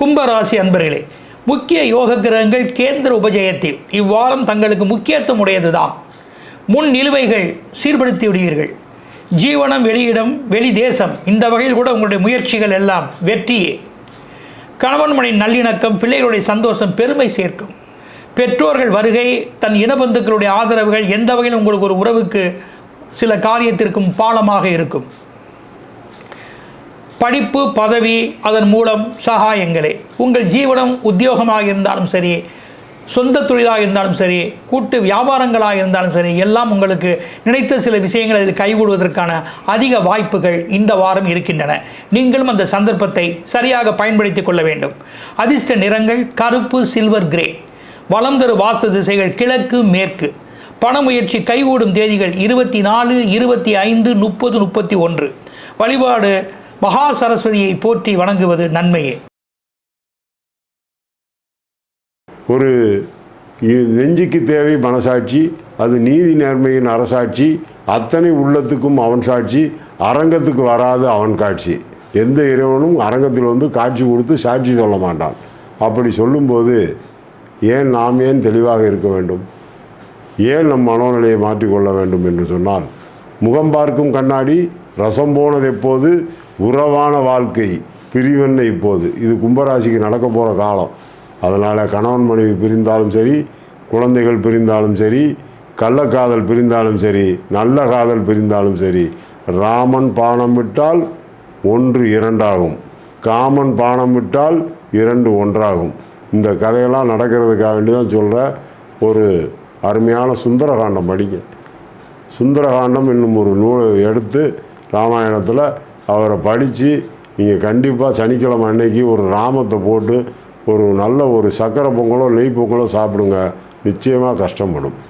கும்பராசி அன்பர்களே, முக்கிய யோக கிரகங்கள் கேந்திர உபஜயத்தில் இவ்வாரம் தங்களுக்கு முக்கியத்துவம் உடையதுதான். முன் நிலுவைகள் சீர்படுத்தி விடுவீர்கள். ஜீவனம், வெளியிடம், வெளி தேசம், இந்த வகையில் கூட உங்களுடைய முயற்சிகள் எல்லாம் வெற்றியே. கணவன் மனைவி நல்லிணக்கம், பிள்ளைகளுடைய சந்தோஷம் பெருமை சேர்க்கும். பெற்றோர்கள் வருகை, தன் இனபந்துக்களுடைய ஆதரவுகள் எந்த வகையில் உங்களுக்கு ஒரு உறவுக்கு சில காரியத்திற்கும் பாலமாக இருக்கும். படிப்பு, பதவி, அதன் மூலம் சகாயங்களே. உங்கள் ஜீவனம் உத்தியோகமாக இருந்தாலும் சரி, சொந்த தொழிலாக இருந்தாலும் சரி, கூட்டு வியாபாரங்களாக இருந்தாலும் சரி, எல்லாம் உங்களுக்கு நினைத்த சில விஷயங்கள் அதில் கைகூடுவதற்கான அதிக வாய்ப்புகள் இந்த வாரம் இருக்கின்றன. நீங்களும் அந்த சந்தர்ப்பத்தை சரியாக பயன்படுத்தி கொள்ள வேண்டும். அதிர்ஷ்ட நிறங்கள் கருப்பு, சில்வர், கிரே. வலம் தரு வாஸ்து திசைகள் கிழக்கு, மேற்கு. பண முயற்சி கைகூடும் தேதிகள் 24, 25, 30, 31. வழிபாடு மகா சரஸ்வதியை போற்றி வணங்குவது நன்மையே. ஒரு நெஞ்சுக்கு தேவை மனசாட்சி, அது நீதி நேர்மையின் அரசாட்சி, அத்தனை உள்ளத்துக்கும் அவன் சாட்சி, அரங்கத்துக்கு வராது அவன் காட்சி. எந்த இறைவனும் அரங்கத்தில் வந்து காட்சி கொடுத்து சாட்சி சொல்ல மாட்டான். அப்படி சொல்லும்போது நாம் ஏன் தெளிவாக இருக்க வேண்டும்? ஏன் நம் மனோநிலையை மாற்றிக்கொள்ள வேண்டும் என்று சொன்னால், முகம் பார்க்கும் கண்ணாடி, ரசம் போனது எப்போது, உறவான வாழ்க்கை பிரிவென்ன இப்போது. இது கும்பராசிக்கு நடக்க போகிற காலம். அதனால் கணவன் மனைவி பிரிந்தாலும் சரி, குழந்தைகள் பிரிந்தாலும் சரி, கள்ளக்காதல் பிரிந்தாலும் சரி, நல்ல காதல் பிரிந்தாலும் சரி, ராமன் பானம் விட்டால் 1 2 காமன் பானம் விட்டால் 2 1 இந்த கதையெல்லாம் நடக்கிறதுக்காக வேண்டி தான் சொல்கிற ஒரு அருமையான சுந்தரகாண்டம் படிக்க. சுந்தரகாண்டம் என்னும் ஒரு நூலை எடுத்து ராமாயணத்தில் அவரை படித்து நீங்கள் கண்டிப்பாக சனிக்கிழமை அன்னைக்கு ஒரு ராமத்தை போட்டு ஒரு நல்ல ஒரு சக்கரை பொங்கலோ நெய் பொங்கலோ சாப்பிடுங்க. நிச்சயமாக கஷ்டப்படும்.